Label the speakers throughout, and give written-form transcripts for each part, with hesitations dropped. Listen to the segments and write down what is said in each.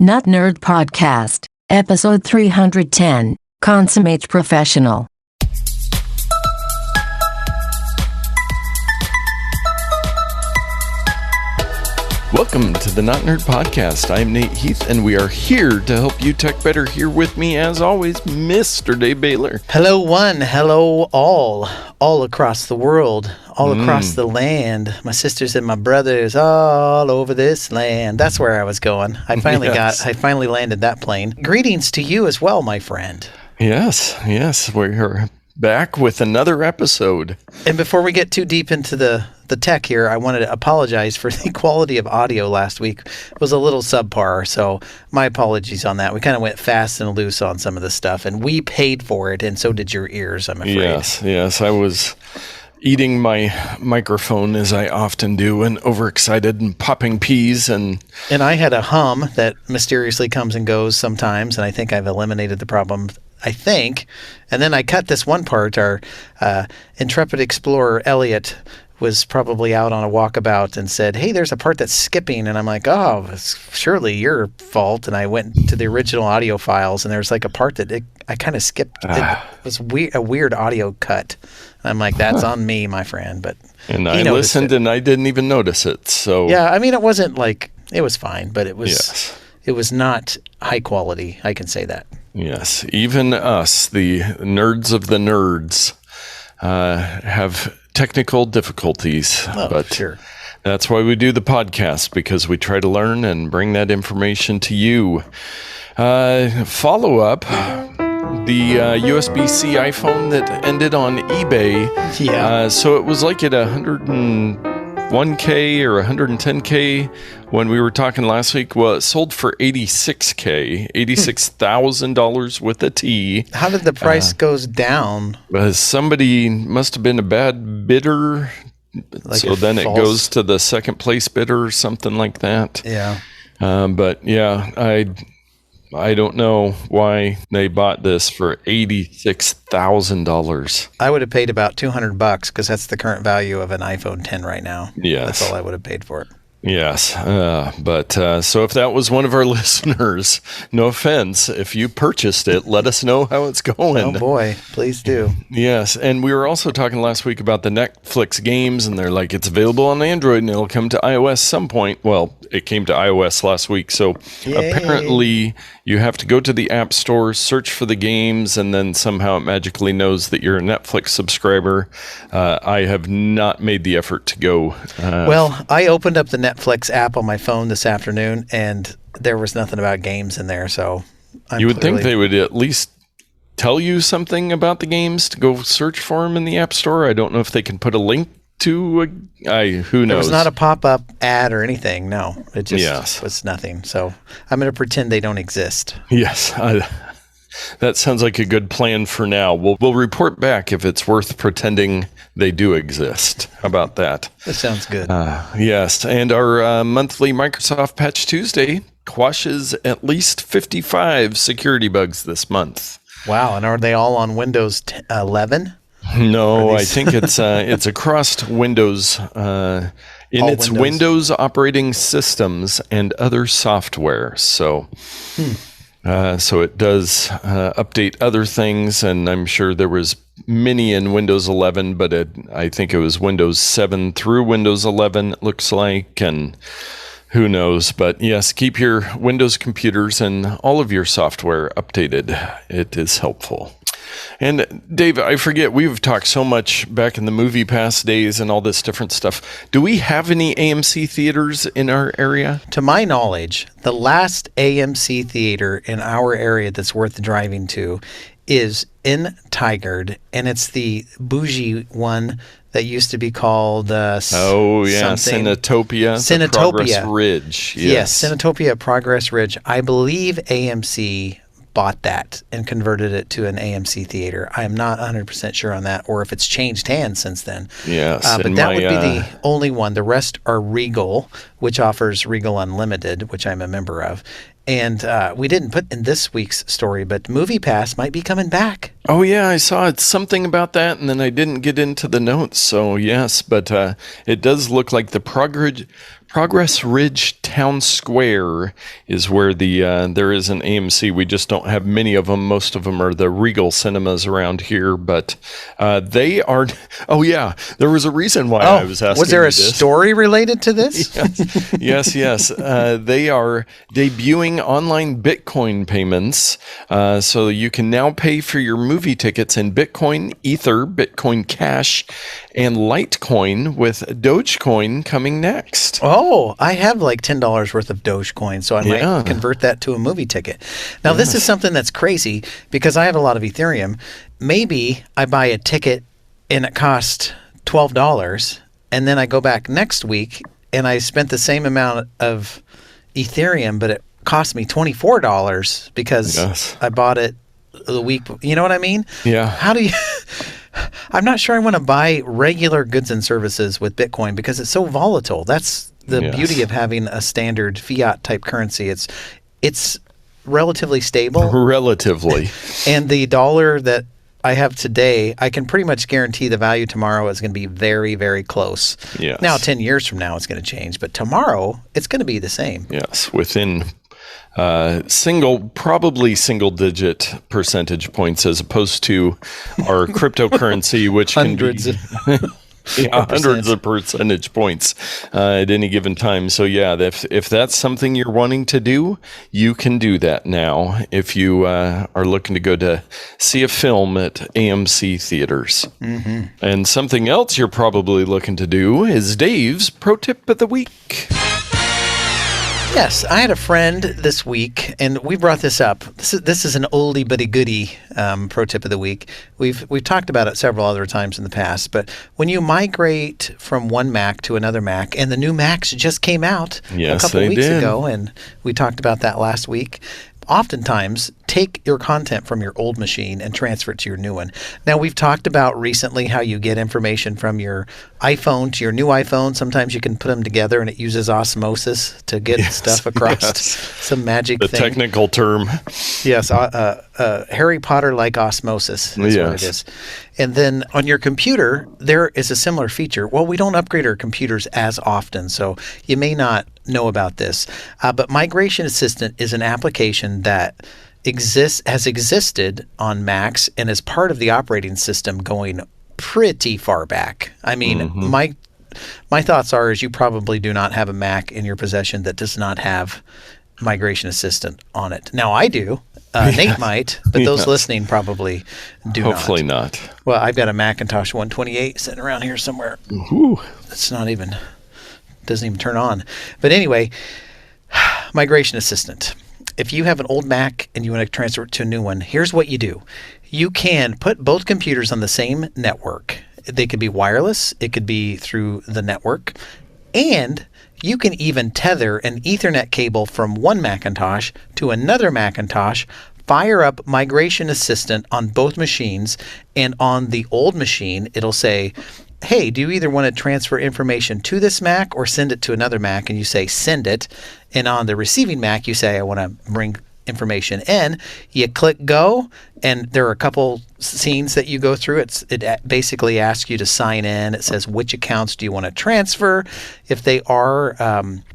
Speaker 1: Not Nerd Podcast, Episode 310, Consummate Professional.
Speaker 2: Welcome to the Not Nerd Podcast. I'm Nate Heath, and we are here to help you tech better. Here with me, as always, Mr. Dave Baylor.
Speaker 3: Hello, one. Hello, all across the world, all across the land. My sisters and my brothers all over this land. That's where I was going. I finally landed that plane. Greetings to you as well, my friend.
Speaker 2: Yes, we're back with another episode.
Speaker 3: And before we get too deep into the tech here, I wanted to apologize for the quality of audio last week. It was a little subpar, so my apologies on that. We kind of went fast and loose on some of the stuff, and we paid for it, and so did your ears, I'm afraid.
Speaker 2: Yes, I was eating my microphone, as I often do, and overexcited and popping peas. And
Speaker 3: I had a hum that mysteriously comes and goes sometimes, and I think I've eliminated the problem. I think. And then I cut this one part. Our intrepid explorer, Elliot, was probably out on a walkabout and said, hey, there's a part that's skipping. And I'm like, oh, it's surely your fault. And I went to the original audio files, and there's like a part that I kind of skipped. It was a weird audio cut. And I'm like, that's on me, my friend.
Speaker 2: And I listened, and I didn't even notice it. So
Speaker 3: yeah, I mean, it wasn't like, it was fine, but it was not high quality. I can say that.
Speaker 2: Yes, even us, the nerds of the nerds, have technical difficulties.
Speaker 3: But sure.
Speaker 2: That's why we do the podcast, because we try to learn and bring that information to you. Followup, the USB-C iPhone that ended on eBay.
Speaker 3: Yeah.
Speaker 2: So it was like at 101K or 110K when we were talking last week. Well, it sold for $86K, $86,000 with a T.
Speaker 3: How did the price goes down?
Speaker 2: Somebody must have been a bad bidder.
Speaker 3: Like
Speaker 2: so then it goes to the second place bidder or something like that.
Speaker 3: Yeah.
Speaker 2: But yeah, I don't know why they bought this for $86,000.
Speaker 3: I would have paid about $200 because that's the current value of an iPhone 10 right now.
Speaker 2: Yes.
Speaker 3: That's all I would have paid for it.
Speaker 2: Yes. But so if that was one of our listeners, no offense, if you purchased it, let us know how it's going.
Speaker 3: Oh boy, please do.
Speaker 2: Yes. And we were also talking last week about the Netflix games, and they're like, it's available on Android and it'll come to iOS some point. Well, it came to iOS last week. So apparently you have to go to the App Store, search for the games, and then somehow it magically knows that you're a Netflix subscriber. I have not made the effort to go.
Speaker 3: Well, I opened up the Netflix app on my phone this afternoon, and there was nothing about games in there. So
Speaker 2: you would think they would at least tell you something about the games to go search for them in the App Store. I don't know if they can put a link to who knows.
Speaker 3: There was not a pop-up ad or anything. No, it just was nothing. So I'm going to pretend they don't exist.
Speaker 2: Yes, that sounds like a good plan for now. We'll report back if it's worth pretending they do exist. How about that?
Speaker 3: That sounds good.
Speaker 2: Yes, and our monthly Microsoft Patch Tuesday quashes at least 55 security bugs this month.
Speaker 3: Wow, and are they all on Windows 11?
Speaker 2: No, I think it's across Windows in its Windows operating systems and other software. So, so it does update other things, and I'm sure there was many in Windows 11, but I think it was Windows 7 through Windows 11. It looks like, and who knows? But yes, keep your Windows computers and all of your software updated. It is helpful. And Dave, I forget, we've talked so much back in the Movie Pass days and all this different stuff. Do we have any AMC theaters in our area?
Speaker 3: To my knowledge, the last AMC theater in our area that's worth driving to is in Tigard, and it's the bougie one that used to be called
Speaker 2: Cinetopia. Progress Ridge.
Speaker 3: Yes, Cinetopia Progress Ridge. I believe AMC bought that and converted it to an AMC theater. I am not 100% sure on that, or if it's changed hands since then.
Speaker 2: Yes.
Speaker 3: But that would be the only one. The rest are Regal, which offers Regal Unlimited, which I'm a member of. And we didn't put in this week's story, but Movie Pass might be coming back.
Speaker 2: Oh, yeah, I saw something about that, and then I didn't get into the notes. So, yes, but it does look like the Progress Ridge Town Square is where there is an AMC. We just don't have many of them. Most of them are the Regal cinemas around here, but they are. Oh yeah, there was a reason why I was asking.
Speaker 3: Was there a
Speaker 2: this.
Speaker 3: story related to this?
Speaker 2: Yes. They are debuting online Bitcoin payments, so you can now pay for your movie tickets in Bitcoin, Ether, Bitcoin Cash, and Litecoin, with Dogecoin coming next.
Speaker 3: Oh, I have like $10 worth of Dogecoin, so I might convert that to a movie ticket. Now, this is something that's crazy because I have a lot of Ethereum. Maybe I buy a ticket and it costs $12, and then I go back next week and I spent the same amount of Ethereum, but it cost me $24 because I bought it the week. You know what I mean?
Speaker 2: Yeah.
Speaker 3: How do you... I'm not sure I want to buy regular goods and services with Bitcoin because it's so volatile. That's the beauty of having a standard fiat type currency. It's relatively stable.
Speaker 2: Relatively.
Speaker 3: And the dollar that I have today, I can pretty much guarantee the value tomorrow is going to be very, very close.
Speaker 2: Yes.
Speaker 3: Now, 10 years from now, it's going to change. But tomorrow, it's going to be the same.
Speaker 2: Yes, within probably single-digit percentage points, as opposed to our cryptocurrency, which
Speaker 3: hundreds
Speaker 2: hundreds of percentage points at any given time. So yeah, if that's something you're wanting to do, you can do that now. If you are looking to go to see a film at AMC Theatres. Mm-hmm. And something else you're probably looking to do is Dave's Pro Tip of the Week.
Speaker 3: Yes, I had a friend this week, and we brought this up. This is an oldie but a goodie pro tip of the week. We've talked about it several other times in the past, but when you migrate from one Mac to another Mac, and the new Macs just came out a couple weeks ago, and we talked about that last week. Oftentimes, take your content from your old machine and transfer it to your new one. Now, we've talked about recently how you get information from your iPhone to your new iPhone. Sometimes you can put them together and it uses osmosis to get stuff across. Some magic thing.
Speaker 2: The technical term.
Speaker 3: Yes, Harry Potter-like osmosis is what it is. And then on your computer, there is a similar feature. Well, we don't upgrade our computers as often, so you may not know about this. But Migration Assistant is an application that has existed on Macs and is part of the operating system going pretty far back. I mean, my thoughts are is you probably do not have a Mac in your possession that does not have Migration Assistant on it. Now, I do. Nate might, but those listening probably do not.
Speaker 2: Hopefully not.
Speaker 3: Well, I've got a Macintosh 128 sitting around here somewhere.
Speaker 2: Ooh.
Speaker 3: It's doesn't even turn on. But anyway, Migration Assistant. If you have an old Mac and you want to transfer it to a new one, here's what you do. You can put both computers on the same network. They could be wireless. It could be through the network. And you can even tether an Ethernet cable from one Macintosh to another Macintosh, fire up Migration Assistant on both machines, and on the old machine, it'll say, hey, do you either want to transfer information to this Mac or send it to another Mac? And you say, send it. And on the receiving Mac, you say, I want to bring information in. You click go, and there are a couple scenes that you go through. It basically asks you to sign in. It says which accounts do you want to transfer. If they are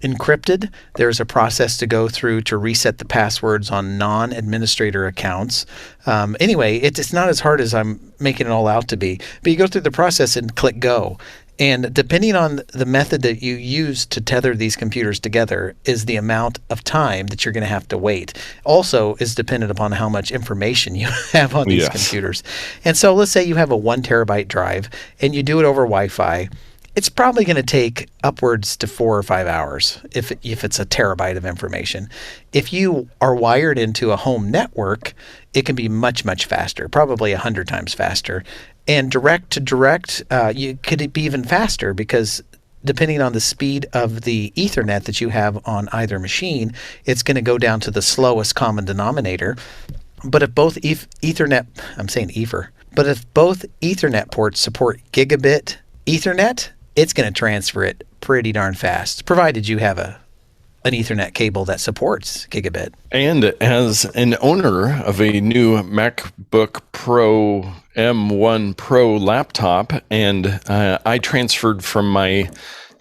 Speaker 3: encrypted, there's a process to go through to reset the passwords on non-administrator accounts. Anyway, it's not as hard as I'm making it all out to be. But you go through the process and click go. And depending on the method that you use to tether these computers together is the amount of time that you're going to have to wait. Also is dependent upon how much information you have on these computers. And so let's say you have a 1 terabyte drive and you do it over Wi-Fi. It's probably going to take upwards to 4 or 5 hours if it's a terabyte of information. If you are wired into a home network, it can be much, much faster, probably 100 times faster. And direct to direct, could be even faster because depending on the speed of the Ethernet that you have on either machine, it's going to go down to the slowest common denominator. But if both Ethernet ports support gigabit Ethernet, it's going to transfer it pretty darn fast, provided you have an Ethernet cable that supports gigabit.
Speaker 2: And as an owner of a new MacBook Pro M1 Pro laptop, and I transferred from my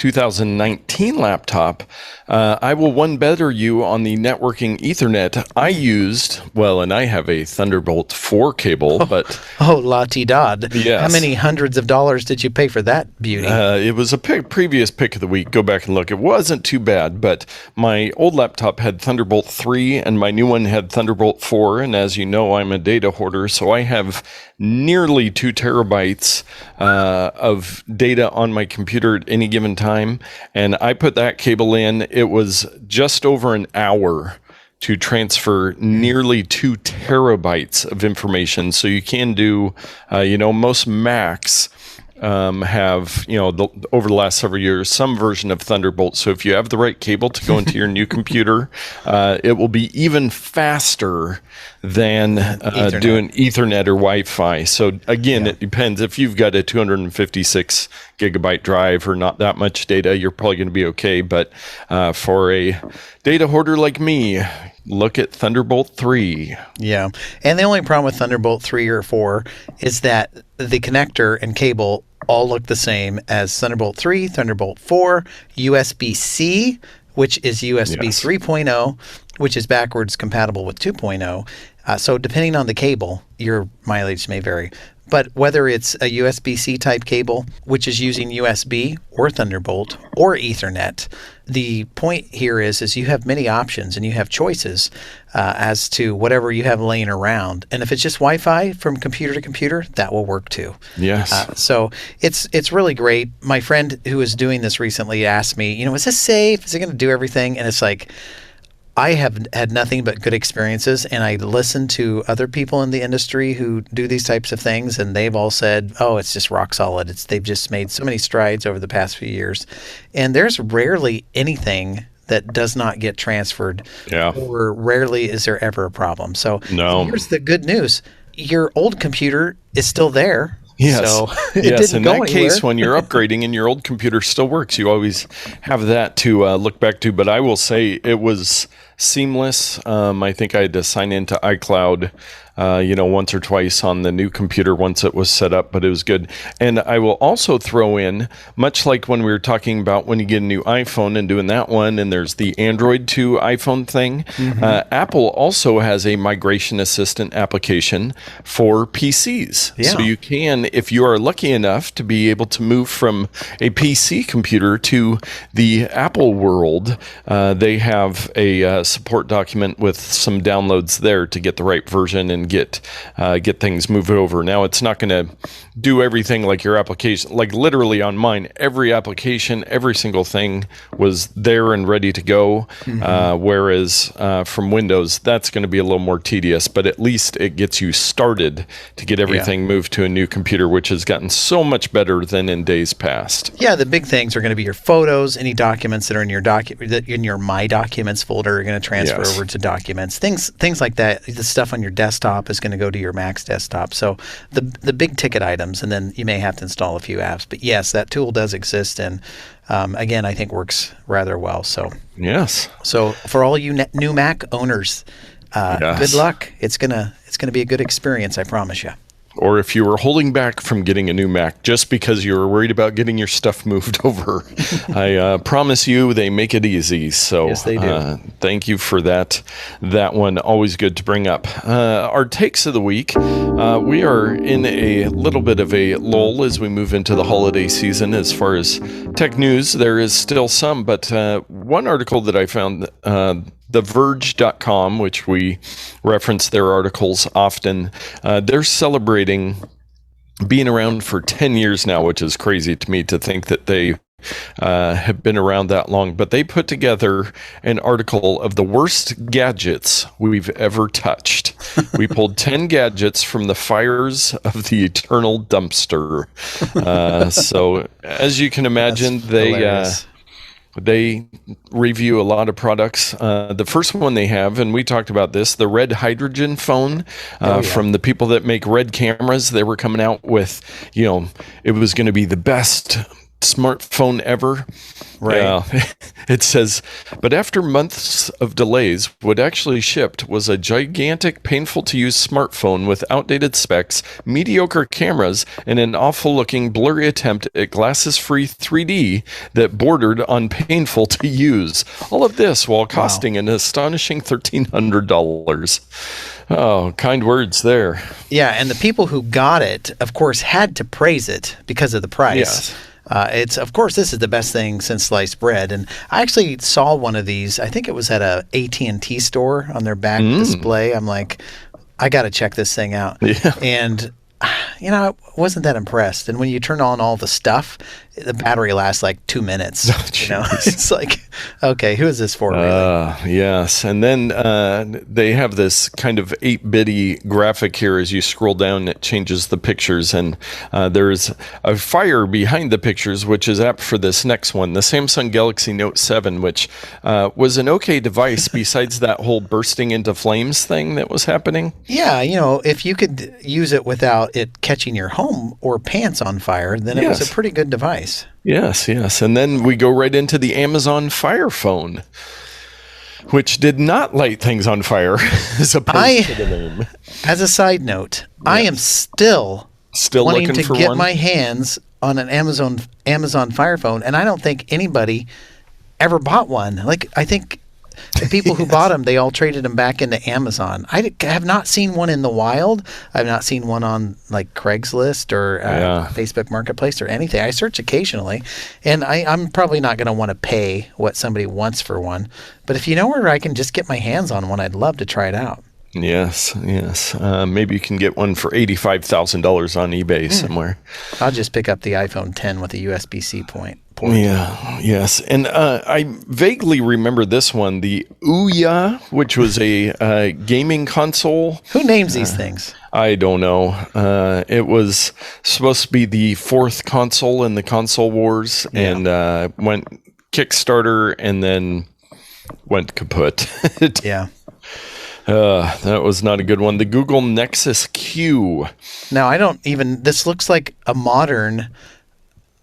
Speaker 2: 2019 laptop, I will one better you on the networking Ethernet. I used, and I have a Thunderbolt 4 cable, but...
Speaker 3: Oh, la-ti-dod.
Speaker 2: Yes.
Speaker 3: How many hundreds of dollars did you pay for that beauty?
Speaker 2: It was a previous pick of the week. Go back and look. It wasn't too bad, but my old laptop had Thunderbolt 3 and my new one had Thunderbolt 4. And as you know, I'm a data hoarder, so I have nearly 2 terabytes of data on my computer at any given time. And I put that cable in. It was just over an hour to transfer nearly 2 terabytes of information. So you can do, most Macs have, over the last several years, some version of Thunderbolt. So if you have the right cable to go into your new computer, it will be even faster than doing Ethernet or Wi-Fi. So again, It depends. If you've got a 256 gigabyte drive or not that much data, you're probably going to be okay. But for a data hoarder like me, look at Thunderbolt 3.
Speaker 3: Yeah. And the only problem with Thunderbolt 3 or 4 is that the connector and cable all look the same as Thunderbolt 3, Thunderbolt 4, USB-C, which is USB 3.0, which is backwards compatible with 2.0. So depending on the cable, your mileage may vary. But whether it's a USB-C type cable, which is using USB or Thunderbolt or Ethernet, the point here is you have many options and you have choices as to whatever you have laying around. And if it's just Wi-Fi from computer to computer, that will work too.
Speaker 2: Yes.
Speaker 3: So it's really great. My friend who was doing this recently asked me, is this safe? Is it going to do everything? And it's like, I have had nothing but good experiences, and I listen to other people in the industry who do these types of things, and they've all said, oh, it's just rock solid. They've just made so many strides over the past few years. And there's rarely anything that does not get transferred, or rarely is there ever a problem. So here's the good news. Your old computer is still there.
Speaker 2: Yes.
Speaker 3: So
Speaker 2: yes. In that case, when you're upgrading and your old computer still works, you always have that to look back to. But I will say it was seamless. I think I had to sign into iCloud, once or twice on the new computer once it was set up, but it was good. And I will also throw in, much like when we were talking about when you get a new iPhone and doing that one, and there's the Android to iPhone thing, Apple also has a migration assistant application for PCs. Yeah. So you can, if you are lucky enough to be able to move from a PC computer to the Apple world, they have a support document with some downloads there to get the right version and get things moved over. Now, it's not going to do everything like your application. Like literally on mine, every application, every single thing was there and ready to go. Whereas from Windows, that's going to be a little more tedious, but at least it gets you started to get everything moved to a new computer, which has gotten so much better than in days past. Yeah,
Speaker 3: the big things are going to be your photos, any documents that are in your My Documents folder are going to transfer over to Documents. Things like that. The stuff on your desktop is going to go to your Mac's desktop. So the big ticket items, and then you may have to install a few apps. But yes, that tool does exist, and again, I think works rather well. So
Speaker 2: yes.
Speaker 3: So for all you new Mac owners, good luck. It's gonna be a good experience, I promise you.
Speaker 2: Or if you were holding back from getting a new Mac just because you were worried about getting your stuff moved over, I promise you they make it easy. So
Speaker 3: yes, they do.
Speaker 2: Thank you for that. That one, always good to bring up. Our takes of the week. We are in a little bit of a lull as we move into the holiday season. As far as tech news, there is still some, but one article that I found, theverge.com, which we reference their articles often, they're celebrating being around for 10 years now, which is crazy to me to think that they have been around that long. But they put together an article of the worst gadgets we've ever touched. We pulled 10 gadgets from the fires of the eternal dumpster. So as you can imagine, they review a lot of products. The first one they have, and we talked about this, the red hydrogen phone from the people that make red cameras. They were coming out with, it was going to be the best smartphone ever.
Speaker 3: Right.
Speaker 2: Yeah. It says, but after months of delays, what actually shipped was a gigantic, painful-to-use smartphone with outdated specs, mediocre cameras, and an awful-looking, blurry attempt at glasses-free 3D that bordered on painful to use. All of this while costing an astonishing $1,300. Oh, kind words there.
Speaker 3: Yeah, and the people who got it, of course, had to praise it because of the price.
Speaker 2: Yes.
Speaker 3: It's, of course, this is the best thing since sliced bread. And I actually saw one of these. I think it was at a AT&T store on their back display. I'm like, I got to check this thing out.
Speaker 2: Yeah.
Speaker 3: And, I wasn't that impressed. And when you turn on all the stuff, the battery lasts like 2 minutes. It's like, okay, who is this for? Really?
Speaker 2: Yes. And then they have this kind of 8-bitty graphic here as you scroll down. It changes the pictures. And there's a fire behind the pictures, which is apt for this next one. The Samsung Galaxy Note 7, which was an okay device besides that whole bursting into flames thing that was happening.
Speaker 3: Yeah, if you could use it without it catching your home or pants on fire, then it was a pretty good device.
Speaker 2: Yes. And then we go right into the Amazon Fire Phone, which did not light things on fire as opposed to the name.
Speaker 3: As a side note, I am still wanting
Speaker 2: looking
Speaker 3: to
Speaker 2: for
Speaker 3: get
Speaker 2: one?
Speaker 3: my hands on an Amazon Fire Phone, and I don't think anybody ever bought one. Like, I think the people who bought them, they all traded them back into Amazon. I have not seen one in the wild. I've not seen one on like Craigslist or Facebook Marketplace or anything. I search occasionally, and I'm probably not going to want to pay what somebody wants for one. But if you know where I can just get my hands on one, I'd love to try it out.
Speaker 2: Yes. Maybe you can get one for $85,000 on eBay somewhere.
Speaker 3: I'll just pick up the iPhone 10 with a USB-C port.
Speaker 2: Yeah, yes. And I vaguely remember this one, the Ouya, which was a gaming console.
Speaker 3: Who names these things?
Speaker 2: I don't know. It was supposed to be the fourth console in the console wars and went Kickstarter and then went kaput.
Speaker 3: Yeah.
Speaker 2: That was not a good one. The Google Nexus Q.
Speaker 3: Now, this looks like a modern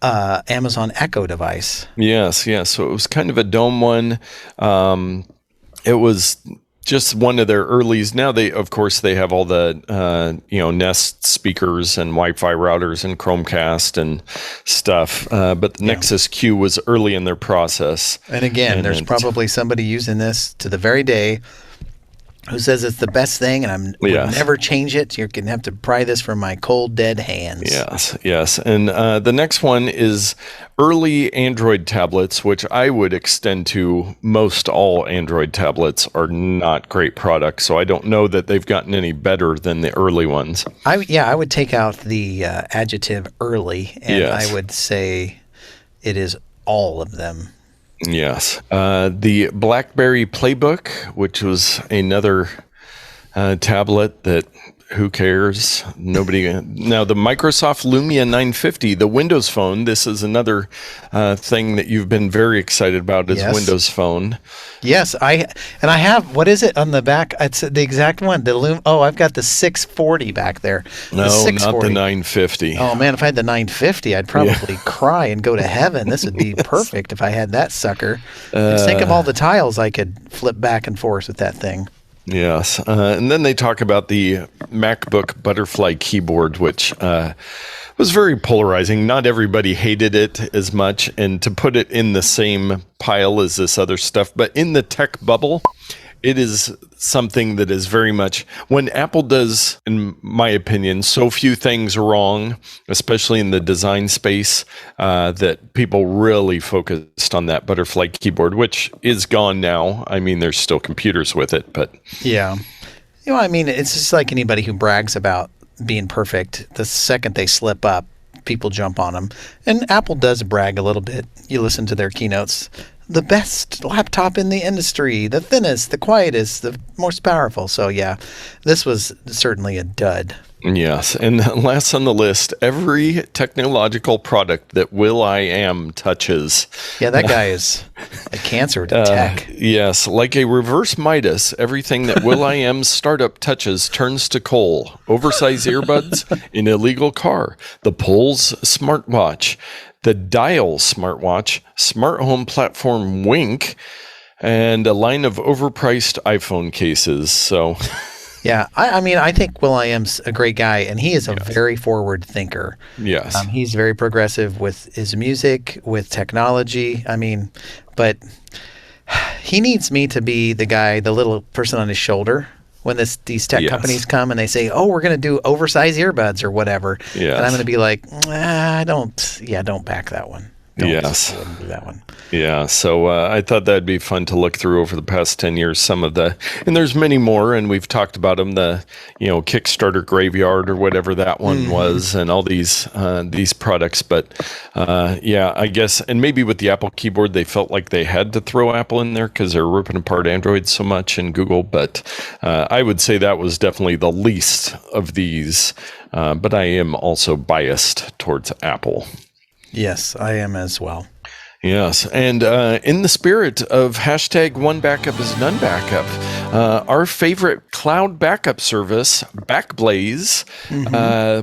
Speaker 3: Amazon Echo device.
Speaker 2: Yes. So it was kind of a dome one. It was just one of their earlies. Now they have all the Nest speakers and Wi-Fi routers and Chromecast and stuff. But the Nexus Q was early in their process.
Speaker 3: And again, there's probably somebody using this to the very day who says it's the best thing, and would never change it. You're going to have to pry this from my cold, dead hands.
Speaker 2: Yes. And the next one is early Android tablets, which I would extend to most all Android tablets are not great products. So I don't know that they've gotten any better than the early ones.
Speaker 3: I would take out the adjective early, and I would say it is all of them.
Speaker 2: Yes. The BlackBerry Playbook, which was another tablet that who cares? Nobody. Now, the Microsoft Lumia 950, the Windows Phone. This is another thing that you've been very excited about is Windows Phone.
Speaker 3: Yes, I have. What is it on the back? It's the exact one. I've got the 640 back there.
Speaker 2: No, not the 950.
Speaker 3: Oh man, if I had the 950, I'd probably cry and go to heaven. This would be perfect if I had that sucker. Just think of all the tiles I could flip back and forth with that thing.
Speaker 2: Yes. And then they talk about the MacBook Butterfly keyboard, which was very polarizing. Not everybody hated it as much. And to put it in the same pile as this other stuff, but in the tech bubble, it is something that is very much when Apple does, in my opinion, so few things wrong, especially in the design space, that people really focused on that Butterfly keyboard, which is gone now. I mean, there's still computers with it, but
Speaker 3: yeah, it's just like anybody who brags about being perfect. The second they slip up, people jump on them, and Apple does brag a little bit. You listen to their keynotes. The best laptop in the industry, the thinnest, the quietest, the most powerful. So yeah, this was certainly a dud.
Speaker 2: Yes, and last on the list, every technological product that Will.i.am touches.
Speaker 3: Yeah, that guy is a cancer to tech.
Speaker 2: Yes, like a reverse Midas, everything that Will.i.am's startup touches turns to coal. Oversized earbuds, an illegal car, the Pole's smartwatch. the Dial smartwatch, smart home platform Wink, and a line of overpriced iPhone cases. So,
Speaker 3: yeah, I mean, I think will.i.am's a great guy, and he is a very forward thinker.
Speaker 2: Yes.
Speaker 3: He's very progressive with his music, with technology. I mean, but he needs me to be the guy, the little person on his shoulder when these tech companies come and they say, oh, we're going to do oversized earbuds or whatever.
Speaker 2: Yes.
Speaker 3: And I'm going to be like, don't back that one. I wouldn't do that one.
Speaker 2: Yeah, so I thought that'd be fun to look through over the past 10 years, some of the, and there's many more, and we've talked about them, the, Kickstarter Graveyard or whatever that one was, and all these products. But I guess, and maybe with the Apple keyboard, they felt like they had to throw Apple in there because they're ripping apart Android so much and Google. But I would say that was definitely the least of these. But I am also biased towards Apple.
Speaker 3: Yes, I am as well.
Speaker 2: Yes, and in the spirit of hashtag onebackupisnonebackup, our favorite cloud backup service, Backblaze,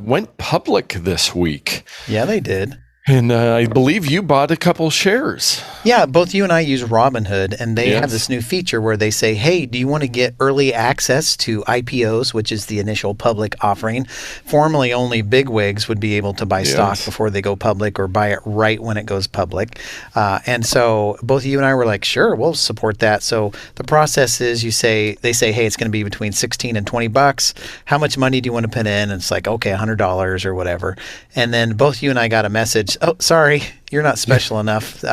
Speaker 2: went public this week.
Speaker 3: Yeah, they did.
Speaker 2: And I believe you bought a couple shares.
Speaker 3: Yeah, both you and I use Robinhood, and they have this new feature where they say, hey, do you want to get early access to IPOs, which is the initial public offering? Formerly, only bigwigs would be able to buy stock before they go public or buy it right when it goes public. And so both you and I were like, sure, we'll support that. So the process is they say, hey, it's going to be between $16 and $20. How much money do you want to put in? And it's like, okay, $100 or whatever. And then both you and I got a message, oh, sorry, you're not special enough.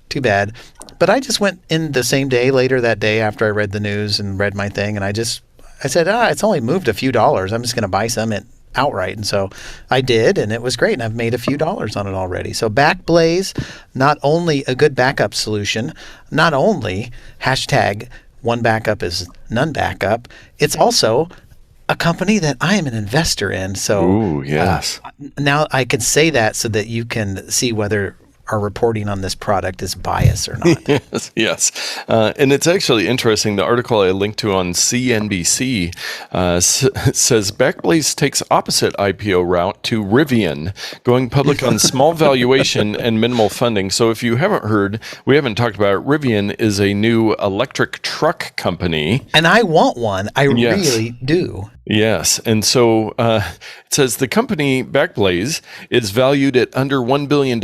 Speaker 3: Too bad. But I just went in the same day, later that day after I read the news and read my thing. And I said, it's only moved a few dollars. I'm just going to buy some outright. And so I did, and it was great. And I've made a few dollars on it already. So Backblaze, not only a good backup solution, not only hashtag onebackupisnonebackup, it's also a company that I am an investor in. So now I can say that so that you can see whether our reporting on this product is biased or not.
Speaker 2: Yes. And it's actually interesting. The article I linked to on CNBC says Backblaze takes opposite IPO route to Rivian, going public on small valuation and minimal funding. So if you haven't heard, we haven't talked about it. Rivian is a new electric truck company.
Speaker 3: And I want one. I really do.
Speaker 2: Yes. And so it says the company Backblaze is valued at under $1 billion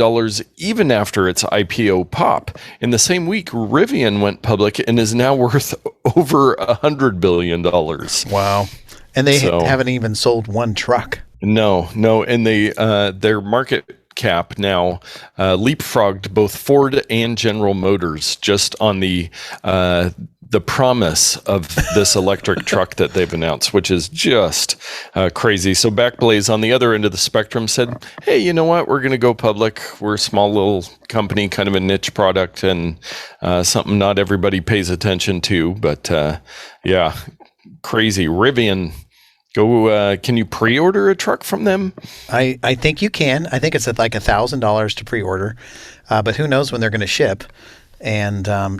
Speaker 2: even after its IPO pop. In the same week, Rivian went public and is now worth over $100 billion.
Speaker 3: Wow. And they haven't even sold one truck.
Speaker 2: No. And their market cap now leapfrogged both Ford and General Motors just on the promise of this electric truck that they've announced, which is just crazy. So Backblaze on the other end of the spectrum said, hey, you know what? We're going to go public. We're a small little company, kind of a niche product, and something not everybody pays attention to. But crazy. Rivian. Can you pre-order a truck from them?
Speaker 3: I think you can. I think it's at like $1,000 to pre-order, but who knows when they're going to ship. And now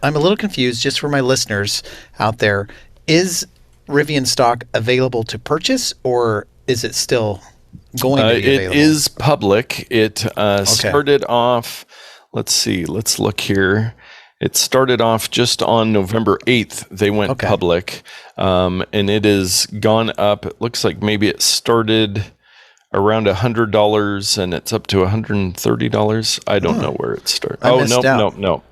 Speaker 3: I'm a little confused just for my listeners out there. Is Rivian stock available to purchase, or is it still going to be available?
Speaker 2: It is public. It started off, let's look here. It started off just on November 8th. They went public, and it has gone up. It looks like maybe it started around $100, and it's up to $130. I don't know where it started. No.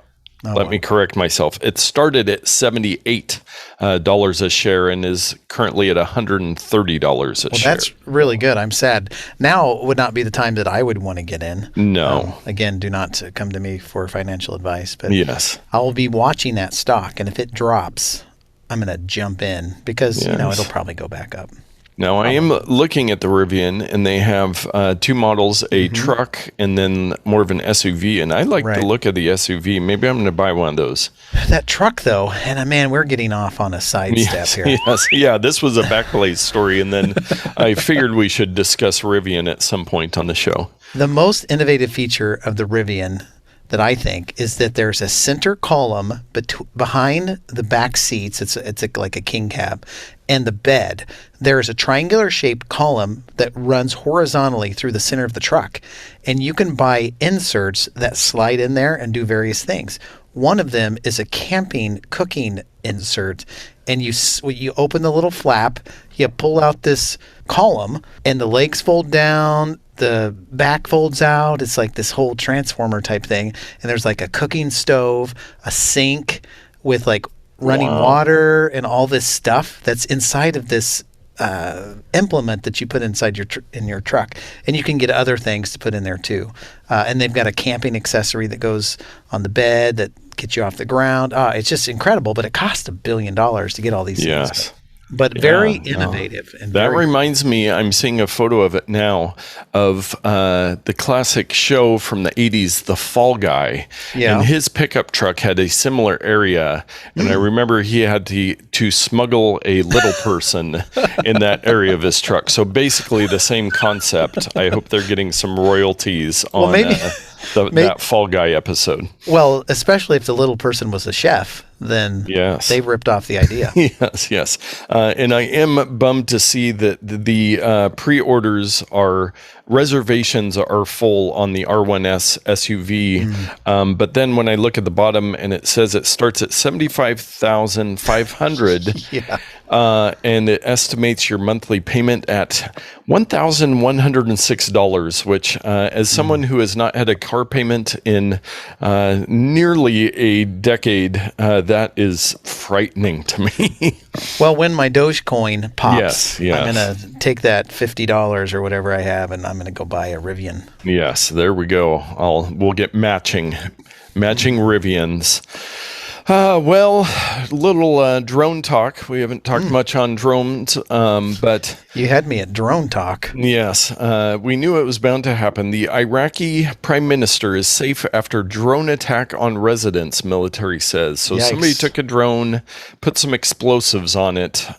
Speaker 2: Let me correct myself. It started at $78 a share and is currently at $130 a share.
Speaker 3: That's really good. I'm sad. Now would not be the time that I would want to get in.
Speaker 2: No.
Speaker 3: Again, do not come to me for financial advice. But
Speaker 2: yes,
Speaker 3: I will be watching that stock, and if it drops, I'm going to jump in because it'll probably go back up.
Speaker 2: Now, I am looking at the Rivian, and they have two models, a truck and then more of an SUV. And I like the look of the SUV. Maybe I'm going to buy one of those.
Speaker 3: That truck, though, and man, we're getting off on a sidestep here.
Speaker 2: Yes, yeah, this was a Backblaze story, and then I figured we should discuss Rivian at some point on the show.
Speaker 3: The most innovative feature of the Rivian that I think is that there's a center column behind the back seats. It's like a king cab, and the bed. There is a triangular shaped column that runs horizontally through the center of the truck, and you can buy inserts that slide in there and do various things. One of them is a camping cooking insert, and you open the little flap, you pull out this column, and the legs fold down, the back folds out. It's like this whole transformer type thing. And there's like a cooking stove, a sink with like running water and all this stuff that's inside of this implement that you put inside in your truck. And you can get other things to put in there too. And they've got a camping accessory that goes on the bed that gets you off the ground. It's just incredible, but it costs $1 billion to get all these things. But very innovative. And
Speaker 2: that reminds me, I'm seeing a photo of it now, of the classic show from the 80s, The Fall Guy. Yeah. And his pickup truck had a similar area. And I remember he had to smuggle a little person in that area of his truck. So basically the same concept. I hope they're getting some royalties on that Fall Guy episode.
Speaker 3: Well, especially if the little person was a chef, then they ripped off the idea.
Speaker 2: Yes. And I am bummed to see that the pre-orders reservations are full on the R1S SUV. But then when I look at the bottom and it says it starts at $75,500, and it estimates your monthly payment at $1,106, which as someone who has not had a car payment in nearly a decade, that is frightening to me.
Speaker 3: Well, when my Dogecoin pops,
Speaker 2: yes.
Speaker 3: I'm going to take that $50 or whatever I have, and I'm going to go buy a Rivian.
Speaker 2: Yes, there we go. We'll get matching Rivians. Little drone talk. We haven't talked much on drones, but...
Speaker 3: You had me at drone talk.
Speaker 2: Yes. We knew it was bound to happen. The Iraqi prime minister is safe after drone attack on residence, military says. So somebody took a drone, put some explosives on it.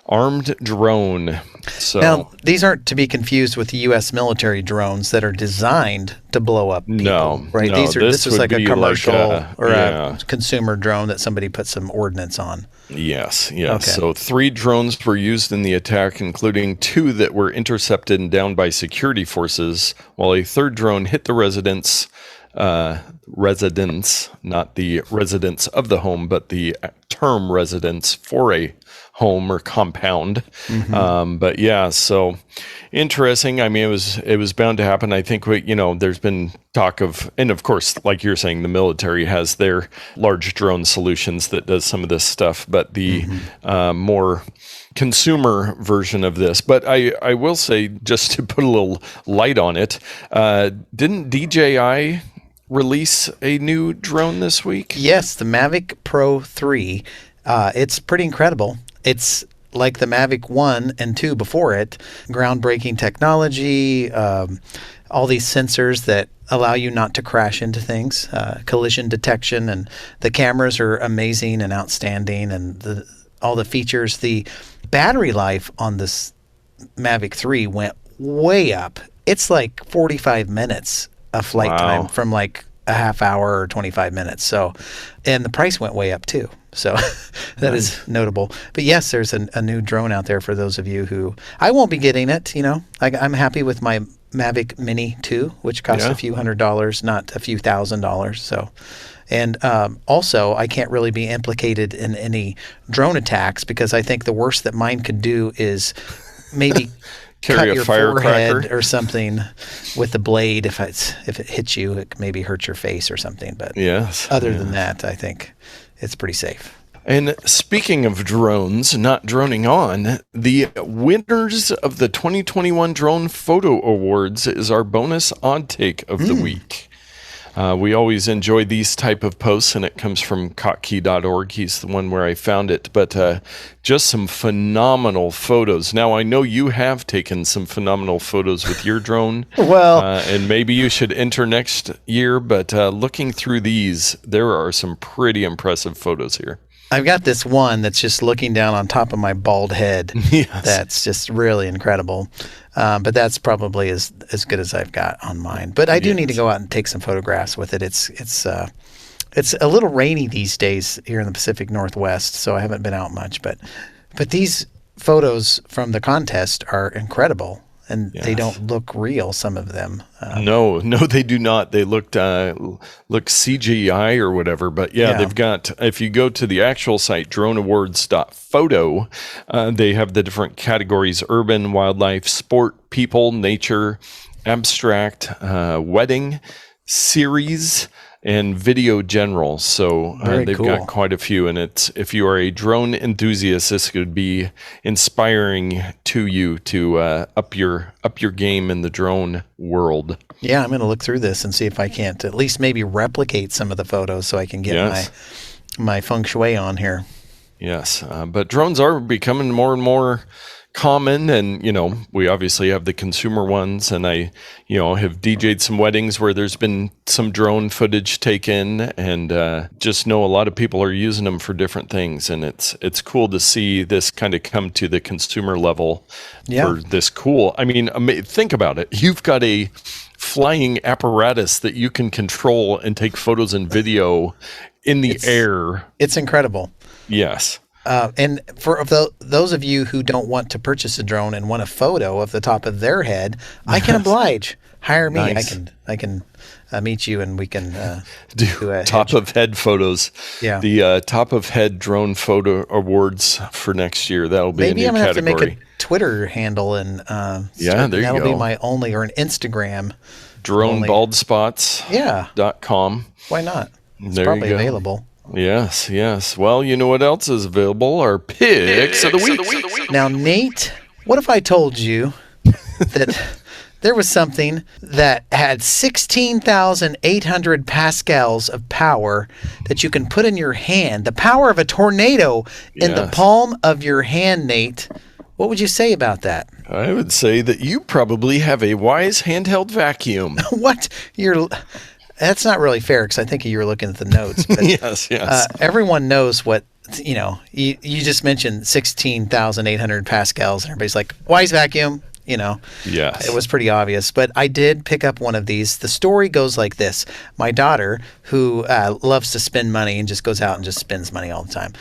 Speaker 2: Armed drone. So
Speaker 3: now, these aren't to be confused with the U.S. military drones that are designed to blow up people, right?
Speaker 2: No,
Speaker 3: this is like a commercial a consumer drone that somebody put some ordnance on.
Speaker 2: Yes. Okay. So 3 drones were used in the attack, including 2 that were intercepted and downed by security forces, while a third drone hit the residence, not the residence of the home, but the term residence for a home or compound. But so interesting. I mean, it was bound to happen. I think there's been talk of, and of course, like you're saying, the military has their large drone solutions that does some of this stuff, but the more consumer version of this. But I will say, just to put a little light on it, didn't DJI release a new drone this week?
Speaker 3: Yes, the Mavic Pro 3. It's pretty incredible. It's like the Mavic 1 and 2 before it. Groundbreaking technology, all these sensors that allow you not to crash into things, collision detection, and the cameras are amazing and outstanding, and all the features. The battery life on this Mavic 3 went way up. It's like 45 minutes of flight time from like a half hour or 25 minutes. So, and the price went way up too. So that is notable. But yes, there's a new drone out there for those of you who, I won't be getting it, I'm happy with my Mavic Mini 2, which costs a few $100s, not a few $1,000s. So, and also I can't really be implicated in any drone attacks, because I think the worst that mine could do is maybe cut your forehead or something with the blade. If it hits you, it maybe hurts your face or something. But other than that, I think it's pretty safe.
Speaker 2: And speaking of drones, not droning on, the winners of the 2021 Drone Photo Awards is our bonus odd take of the week. We always enjoy these type of posts, and it comes from kotkey.org. He's the one where I found it. But just some phenomenal photos. Now, I know you have taken some phenomenal photos with your drone. And maybe you should enter next year. But looking through these, there are some pretty impressive photos here.
Speaker 3: I've got this one that's just looking down on top of my bald head.
Speaker 2: Yes.
Speaker 3: That's just really incredible. But that's probably as good as I've got on mine. But I do need to go out and take some photographs with it. It's a little rainy these days here in the Pacific Northwest, so I haven't been out much. But these photos from the contest are incredible. And they don't look real, some of them.
Speaker 2: No, they do not. They look CGI or whatever. But they've got, if you go to the actual site, droneawards.photo, they have the different categories: urban, wildlife, sport, people, nature, abstract, wedding, series, and video general. So they've got quite a few, and if you are a drone enthusiast, this could be inspiring to you to up your game in the drone world. Yeah,
Speaker 3: I'm going to look through this and see if I can't at least maybe replicate some of the photos so I can get my feng shui on here.
Speaker 2: Yes, but drones are becoming more and more common, and we obviously have the consumer ones, and I have DJ'd some weddings where there's been some drone footage taken, and just know a lot of people are using them for different things, and it's cool to see this kind of come to the consumer level for this cool. I mean, think about it. You've got a flying apparatus that you can control and take photos and video in the air.
Speaker 3: It's incredible.
Speaker 2: Yes.
Speaker 3: And for those of you who don't want to purchase a drone and want a photo of the top of their head, I can oblige. Hire me. Nice. I can meet you, and we can do a
Speaker 2: top of head photos.
Speaker 3: Yeah.
Speaker 2: The top of head drone photo awards for next year. That'll be
Speaker 3: maybe
Speaker 2: a new
Speaker 3: I'm gonna
Speaker 2: category.
Speaker 3: have to make a Twitter handle, and
Speaker 2: there you go.
Speaker 3: That'll be my only, or an Instagram.
Speaker 2: DroneBaldSpots.com.
Speaker 3: Why not? It's probably available.
Speaker 2: Yes. Well, you know what else is available? Our picks of the week.
Speaker 3: Now, Nate, what if I told you that there was something that had 16,800 pascals of power that you can put in your hand, the power of a tornado in the palm of your hand, Nate? What would you say about that?
Speaker 2: I would say that you probably have a Wyze handheld vacuum.
Speaker 3: What? That's not really fair, because I think you were looking at the notes. But,
Speaker 2: yes.
Speaker 3: Everyone knows what, you just mentioned 16,800 pascals, and everybody's like, Wyze vacuum,
Speaker 2: Yes.
Speaker 3: It was pretty obvious. But I did pick up one of these. The story goes like this. My daughter, who loves to spend money and just goes out and just spends money all the time.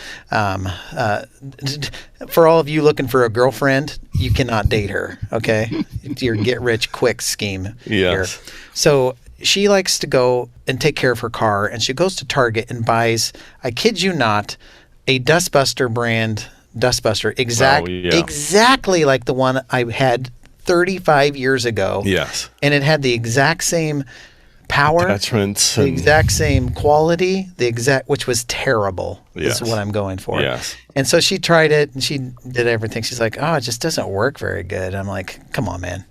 Speaker 3: For all of you looking for a girlfriend, you cannot date her, okay? Your get-rich-quick scheme here. So she likes to go and take care of her car, and she goes to Target and buys, I kid you not, a Dustbuster brand dustbuster, exactly like the one I had 35 years ago.
Speaker 2: Yes.
Speaker 3: And it had the exact same power,
Speaker 2: attachments,
Speaker 3: the exact same quality, which was terrible.
Speaker 2: Yes.
Speaker 3: Is what I'm going for.
Speaker 2: Yes.
Speaker 3: And so she tried it, and she did everything. She's like, it just doesn't work very good. I'm like, come on, man.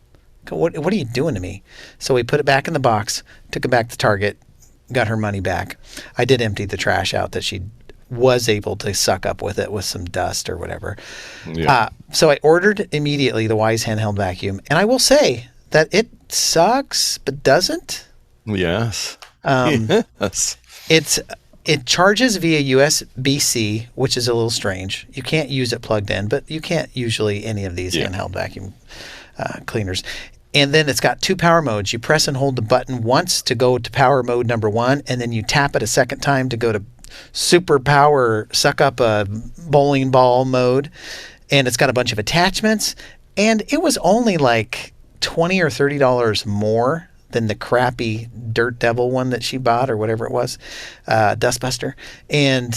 Speaker 3: What are you doing to me? So we put it back in the box, took it back to Target, got her money back. I did empty the trash out that she was able to suck up with it with some dust or whatever. Yeah. So I ordered immediately the Wyze handheld vacuum, and I will say that it sucks, but doesn't.
Speaker 2: Yes. Yes.
Speaker 3: It charges via USB-C, which is a little strange. You can't use it plugged in, but you can't usually any of these handheld vacuum cleaners. And then it's got two power modes. You press and hold the button once to go to power mode number 1, and then you tap it a second time to go to super power, suck up a bowling ball mode. And it's got a bunch of attachments. And it was only like $20 or $30 more than the crappy Dirt Devil one that she bought, or whatever it was, Dustbuster. And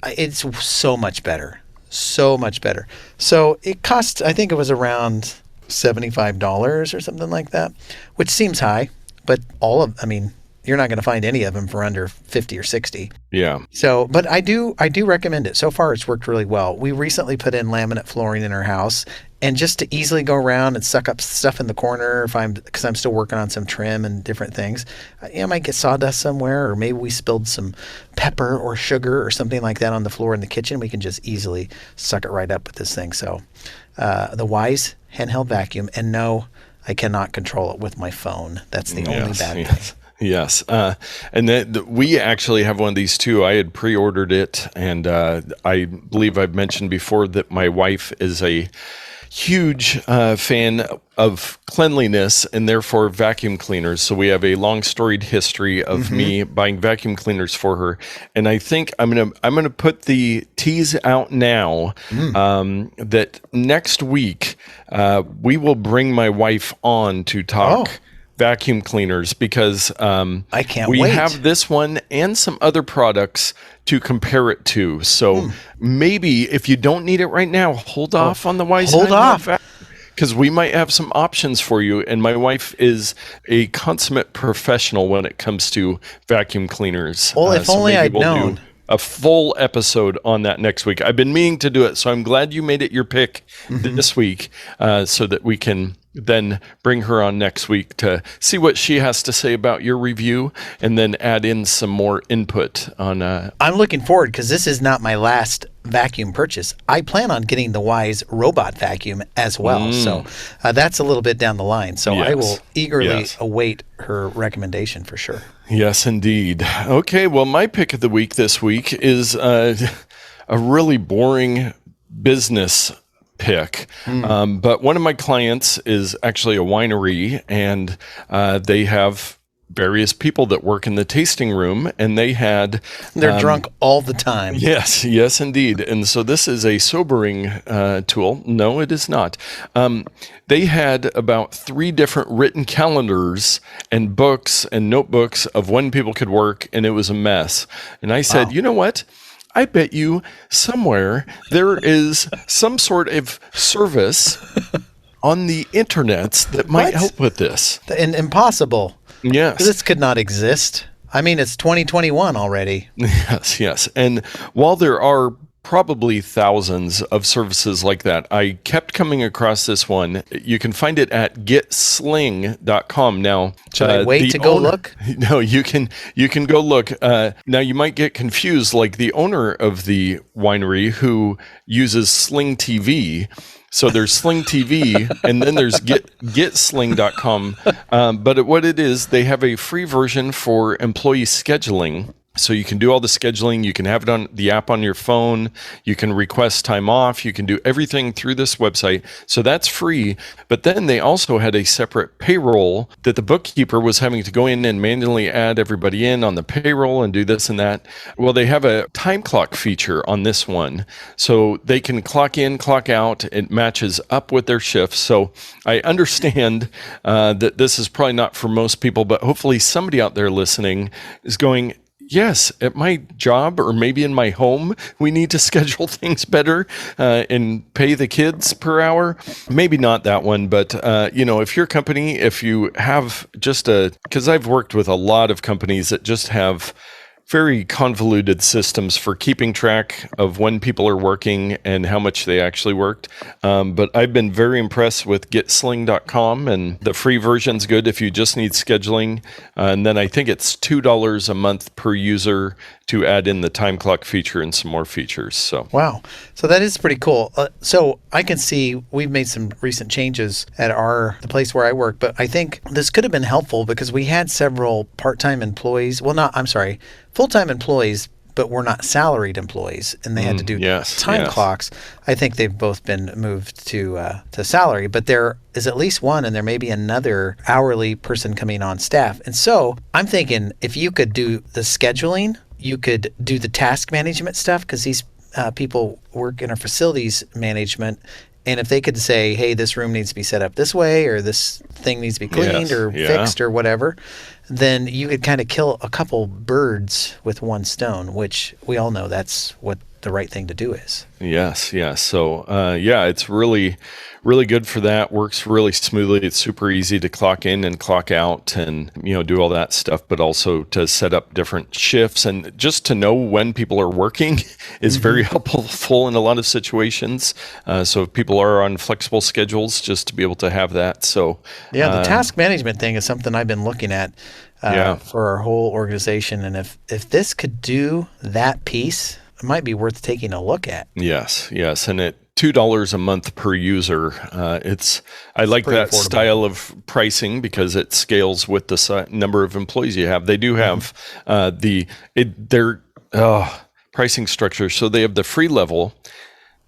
Speaker 3: it's so much better. So much better. So it cost, I think it was around $75 or something like that, which seems high, but you're not going to find any of them for under 50 or 60.
Speaker 2: Yeah.
Speaker 3: So, but I do recommend it. So far, it's worked really well. We recently put in laminate flooring in our house, and just to easily go around and suck up stuff in the corner, because I'm still working on some trim and different things. I might get sawdust somewhere, or maybe we spilled some pepper or sugar or something like that on the floor in the kitchen. We can just easily suck it right up with this thing. So, the Wyze handheld vacuum, and no, I cannot control it with my phone. That's the only bad thing.
Speaker 2: Yes. And then we actually have one of these too. I had pre-ordered it, and I believe I've mentioned before that my wife is a huge fan of cleanliness and therefore vacuum cleaners. So we have a long storied history of me buying vacuum cleaners for her. And I think I'm gonna put the tease out now that next week we will bring my wife on to talk vacuum cleaners, because
Speaker 3: I can't
Speaker 2: we
Speaker 3: wait.
Speaker 2: have this one and some other products to compare it to. So maybe if you don't need it right now, hold off on the Wyze.
Speaker 3: Hold off.
Speaker 2: Because we might have some options for you. And my wife is a consummate professional when it comes to vacuum cleaners.
Speaker 3: Well, if only I'd known.
Speaker 2: Do a full episode on that next week. I've been meaning to do it, so I'm glad you made it your pick this week, so that we can then bring her on next week to see what she has to say about your review, and then add in some more input on.
Speaker 3: I'm looking forward, because this is not my last vacuum purchase. I plan on getting the Wyze robot vacuum as well. So that's a little bit down the line. So I will eagerly await her recommendation for sure.
Speaker 2: Yes, indeed. Okay, well, my pick of the week this week is a really boring business pick. But one of my clients is actually a winery, and they have various people that work in the tasting room, and
Speaker 3: they're drunk all the time.
Speaker 2: Yes, indeed. And so this is a sobering tool. No, it is not. They had about 3 different written calendars and books and notebooks of when people could work, and it was a mess. And I said, you know what? I bet you somewhere there is some sort of service on the internet that might help with this.
Speaker 3: Impossible.
Speaker 2: Yes.
Speaker 3: This could not exist. I mean, it's 2021 already.
Speaker 2: Yes. And while there are probably thousands of services like that, I kept coming across this one. You can find it at getsling.com. Now,
Speaker 3: should I wait to go look?
Speaker 2: No, you can go look. Now, you might get confused, like the owner of the winery who uses Sling TV. So there's Sling TV, and then there's getsling.com. But what it is, they have a free version for employee scheduling. So you can do all the scheduling. You can have it on the app on your phone. You can request time off. You can do everything through this website. So that's free. But then they also had a separate payroll that the bookkeeper was having to go in and manually add everybody in on the payroll and do this and that. Well, they have a time clock feature on this one. So they can clock in, clock out. It matches up with their shifts. So I understand that this is probably not for most people, but hopefully somebody out there listening is going, yes, at my job or maybe in my home, we need to schedule things better and pay the kids per hour. Maybe not that one, but if your company, if you have because I've worked with a lot of companies that just have very convoluted systems for keeping track of when people are working and how much they actually worked. But I've been very impressed with getsling.com, and the free version's good if you just need scheduling. And then I think it's $2 a month per user to add in the time clock feature and some more features. So
Speaker 3: wow. So that is pretty cool. So I can see we've made some recent changes at the place where I work, but I think this could have been helpful because we had several part-time employees. Full-time employees, but we're not salaried employees, and they had to do time clocks. I think they've both been moved to salary, but there is at least one, and there may be another hourly person coming on staff. And so I'm thinking if you could do the scheduling, you could do the task management stuff, because these people work in our facilities management. And if they could say, hey, this room needs to be set up this way, or this thing needs to be cleaned or fixed or whatever, then you could kind of kill a couple birds with one stone, which we all know that's what the right thing to do is.
Speaker 2: Yes. So, it's really, really good for that. Works really smoothly. It's super easy to clock in and clock out and, do all that stuff, but also to set up different shifts and just to know when people are working is very helpful in a lot of situations. So if people are on flexible schedules, just to be able to have that. So,
Speaker 3: the task management thing is something I've been looking at for our whole organization. And if this could do that piece, it might be worth taking a look at.
Speaker 2: Yes. And $2 a month per user. I like that
Speaker 3: affordable
Speaker 2: style of pricing because it scales with the number of employees you have. They do have their pricing structure. So they have the free level.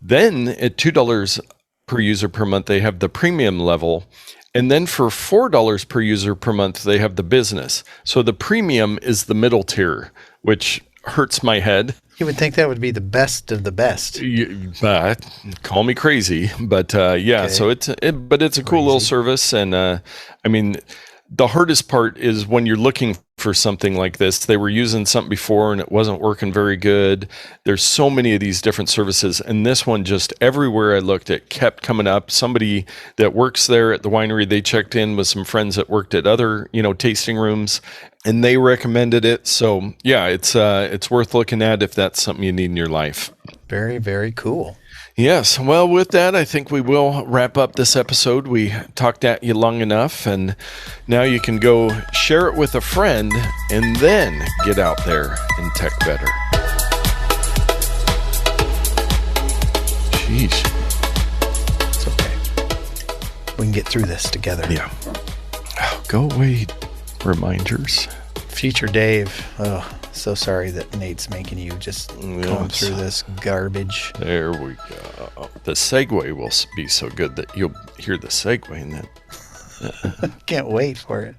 Speaker 2: Then at $2 per user per month, they have the premium level. And then for $4 per user per month, they have the business. So the premium is the middle tier, which hurts my head.
Speaker 3: You would think that would be the best of the best.
Speaker 2: Call me crazy, but okay. So it's a cool little service, and I mean, the hardest part is when you're looking for something like this. They were using something before and it wasn't working very good. There's so many of these different services, and this one, just everywhere I looked, it kept coming up. Somebody that works there at the winery, they checked in with some friends that worked at other tasting rooms, and they recommended it. So yeah, it's worth looking at if that's something you need in your life.
Speaker 3: Very, very cool.
Speaker 2: Yes. Well, with that, I think we will wrap up this episode. We talked at you long enough, and now you can go share it with a friend and then get out there and tech better. Sheesh.
Speaker 3: It's okay. We can get through this together.
Speaker 2: Yeah. Oh, go away, reminders. Future
Speaker 3: Dave. Oh, so sorry that Nate's making you just comb through this garbage.
Speaker 2: There we go. The segue will be so good that you'll hear the segue and then.
Speaker 3: Can't wait for it.